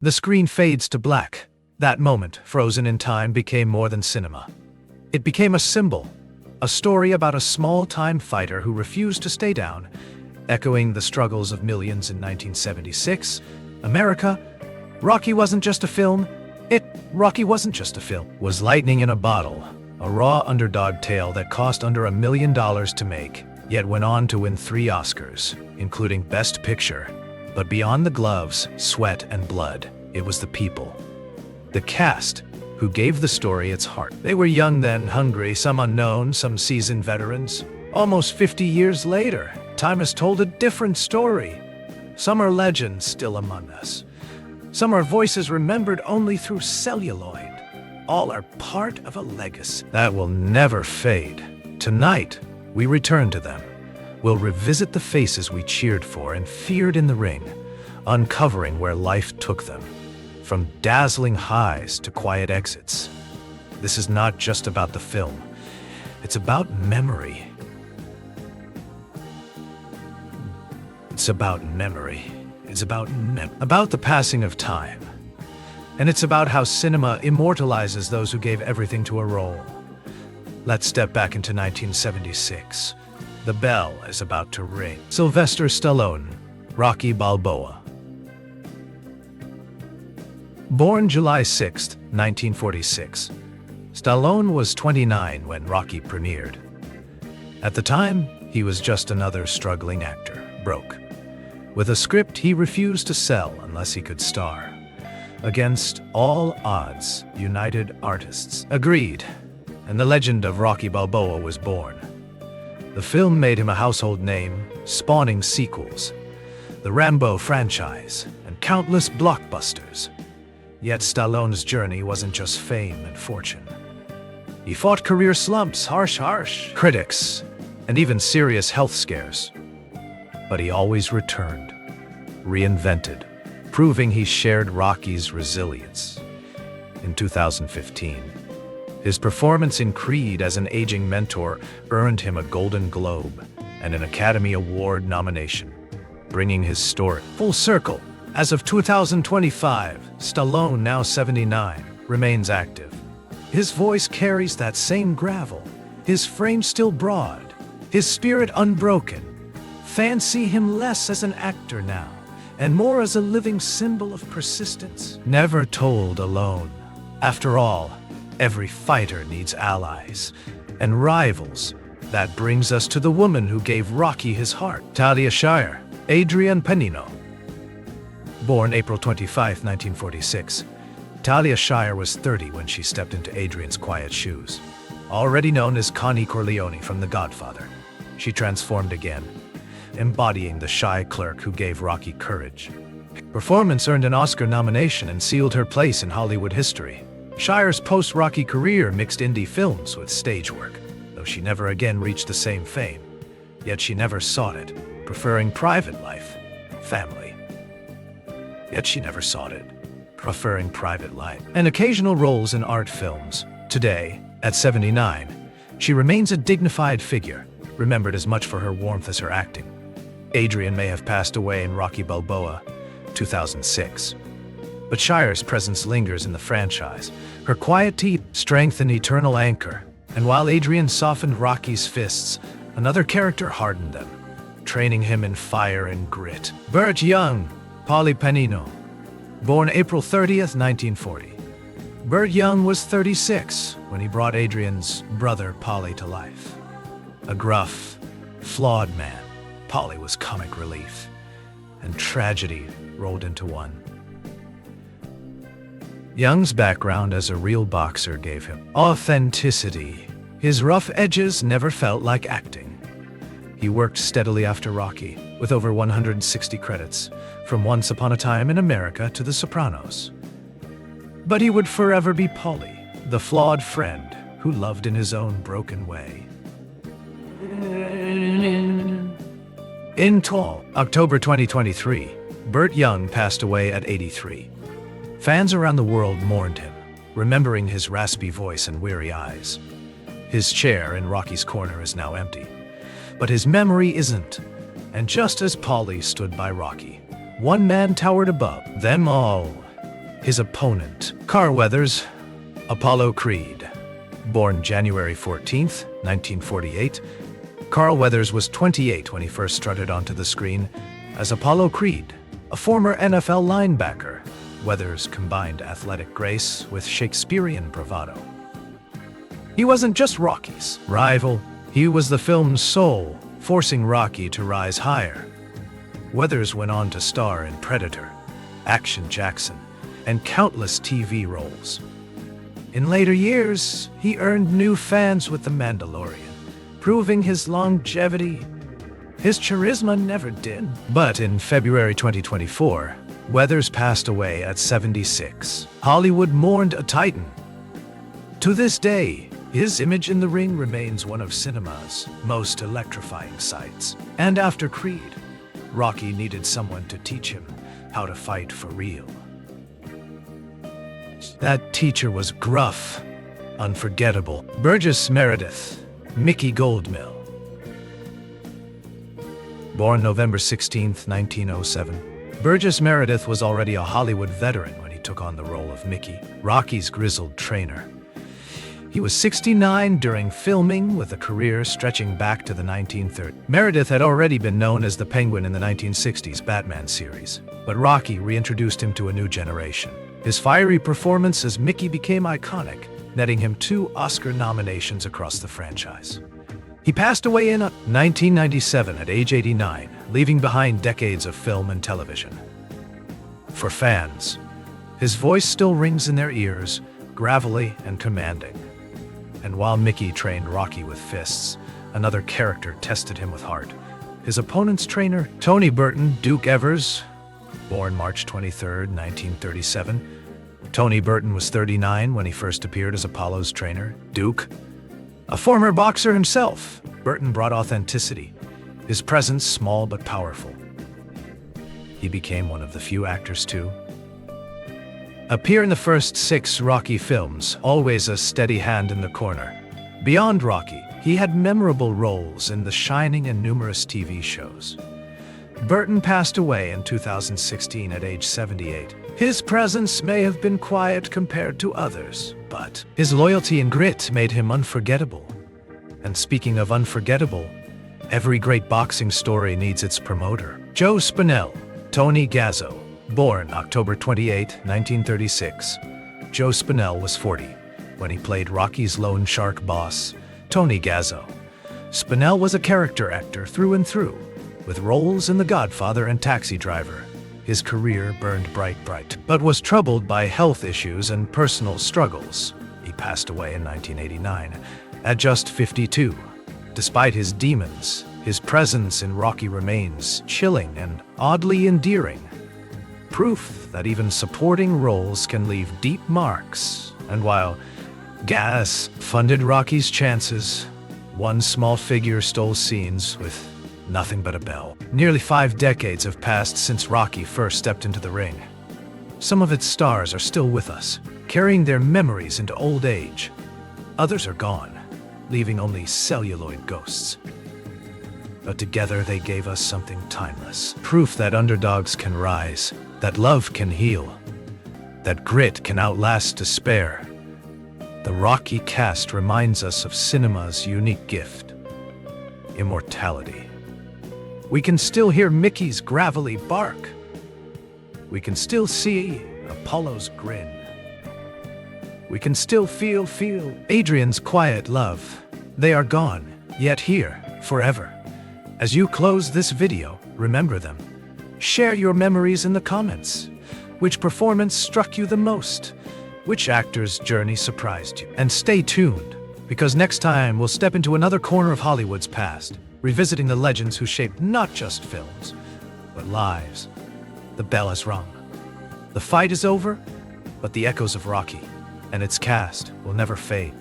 The screen fades to black. That moment, frozen in time, became more than cinema. It became a symbol, a story about a small-time fighter who refused to stay down, echoing the struggles of millions in 1976. America, Rocky wasn't just a film. Rocky wasn't just a film. Was lightning in a bottle, a raw underdog tale that cost under $1 million to make, yet went on to win 3 Oscars, including Best Picture. But beyond the gloves, sweat, and blood, it was the people. The cast, who gave the story its heart. They were young then, hungry, some unknown, some seasoned veterans. Almost 50 years later, time has told a different story. Some are legends still among us. Some are voices remembered only through celluloid. All are part of a legacy that will never fade. Tonight, we return to them. We'll revisit the faces we cheered for and feared in the ring, uncovering where life took them, from dazzling highs to quiet exits. This is not just about the film. It's about memory. It's about memory. It's about the passing of time. And it's about how cinema immortalizes those who gave everything to a role. Let's step back into 1976. The bell is about to ring. Sylvester Stallone, Rocky Balboa. Born July 6, 1946, Stallone was 29 when Rocky premiered. At the time, he was just another struggling actor, broke. With a script he refused to sell unless he could star. Against all odds, United Artists agreed, and the legend of Rocky Balboa was born. The film made him a household name, spawning sequels, the Rambo franchise, and countless blockbusters. Yet Stallone's journey wasn't just fame and fortune. He fought career slumps, harsh critics, and even serious health scares. But he always returned, reinvented, proving he shared Rocky's resilience. In 2015, his performance in Creed as an aging mentor earned him a Golden Globe and an Academy Award nomination, bringing his story full circle. As of 2025, Stallone, now 79, remains active. His voice carries that same gravel, his frame still broad, his spirit unbroken. Fans see him less as an actor now, and more as a living symbol of persistence, never told alone. After all, every fighter needs allies and rivals. That brings us to the woman who gave Rocky his heart, Talia Shire, Adrienne Pennino. Born April 25, 1946, Talia Shire was 30 when she stepped into Adrian's quiet shoes. Already known as Connie Corleone from The Godfather, she transformed again, embodying the shy clerk who gave Rocky courage. Performance earned an Oscar nomination and sealed her place in Hollywood history. Shire's post-Rocky career mixed indie films with stage work, though she never again reached the same fame. Yet she never sought it, preferring private life, family. And occasional roles in art films. Today, at 79, she remains a dignified figure, remembered as much for her warmth as her acting. Adrienne may have passed away in Rocky Balboa, 2006. But Shire's presence lingers in the franchise, her quiet teeth, strength, and eternal anchor. And while Adrienne softened Rocky's fists, another character hardened them, training him in fire and grit. Burt Young, Paulie Pennino. Born April 30th, 1940. Burt Young was 36 when he brought Adrienne's brother Paulie to life. A gruff, flawed man, Paulie was comic relief, and tragedy rolled into one. Young's background as a real boxer gave him authenticity. His rough edges never felt like acting. He worked steadily after Rocky, with over 160 credits, from Once Upon a Time in America to The Sopranos. But he would forever be Paulie, the flawed friend who loved in his own broken way. In October 2023, Burt Young passed away at 83. Fans around the world mourned him, remembering his raspy voice and weary eyes. His chair in Rocky's corner is now empty. But his memory isn't. And just as Paulie stood by Rocky, one man towered above them all. His opponent, Carl Weathers, Apollo Creed. Born January 14th, 1948, Carl Weathers was 28 when he first strutted onto the screen as Apollo Creed, a former NFL linebacker. Weathers combined athletic grace with Shakespearean bravado. He wasn't just Rocky's rival, he was the film's soul, forcing Rocky to rise higher. Weathers went on to star in Predator, Action Jackson, and countless TV roles. In later years, he earned new fans with The Mandalorian, proving his longevity. His charisma never dimmed. But in February 2024, Weathers passed away at 76. Hollywood mourned a titan. To this day, his image in the ring remains one of cinema's most electrifying sights. And after Creed, Rocky needed someone to teach him how to fight for real. That teacher was gruff, unforgettable. Burgess Meredith, Mickey Goldmill. Born November 16, 1907, Burgess Meredith was already a Hollywood veteran when he took on the role of Mickey, Rocky's grizzled trainer. He was 69 during filming, with a career stretching back to the 1930s. Meredith had already been known as the Penguin in the 1960s Batman series, but Rocky reintroduced him to a new generation. His fiery performance as Mickey became iconic, netting him 2 Oscar nominations across the franchise. He passed away in 1997 at age 89, leaving behind decades of film and television. For fans, his voice still rings in their ears, gravelly and commanding. And while Mickey trained Rocky with fists, another character tested him with heart. His opponent's trainer, Tony Burton, Duke Evers, born March 23, 1937. Tony Burton was 39 when he first appeared as Apollo's trainer, Duke. A former boxer himself, Burton brought authenticity, his presence small but powerful. He became one of the few actors to appear in the first 6 Rocky films, always a steady hand in the corner. Beyond Rocky, he had memorable roles in The Shining and numerous TV shows. Burton passed away in 2016 at age 78. His presence may have been quiet compared to others, but his loyalty and grit made him unforgettable. And speaking of unforgettable, every great boxing story needs its promoter. Joe Spinell, Tony Gazzo. Born October 28, 1936, Joe Spinell was 40 when he played Rocky's loan shark boss, Tony Gazzo. Spinell was a character actor through and through, with roles in The Godfather and Taxi Driver. His career burned bright, but was troubled by health issues and personal struggles. He passed away in 1989, at just 52. Despite his demons, his presence in Rocky remains chilling and oddly endearing. Proof that even supporting roles can leave deep marks. And while gas funded Rocky's chances, one small figure stole scenes with nothing but a bell. Nearly 5 decades have passed since Rocky first stepped into the ring. Some of its stars are still with us, carrying their memories into old age. Others are gone, leaving only celluloid ghosts. But together they gave us something timeless. Proof that underdogs can rise, that love can heal, that grit can outlast despair. The Rocky cast reminds us of cinema's unique gift, immortality. We can still hear Mickey's gravelly bark. We can still see Apollo's grin. We can still feel Adrian's quiet love. They are gone, yet here, forever. As you close this video, remember them. Share your memories in the comments. Which performance struck you the most? Which actor's journey surprised you? And stay tuned, because next time we'll step into another corner of Hollywood's past, revisiting the legends who shaped not just films, but lives. The bell has rung. The fight is over, but the echoes of Rocky and its cast will never fade.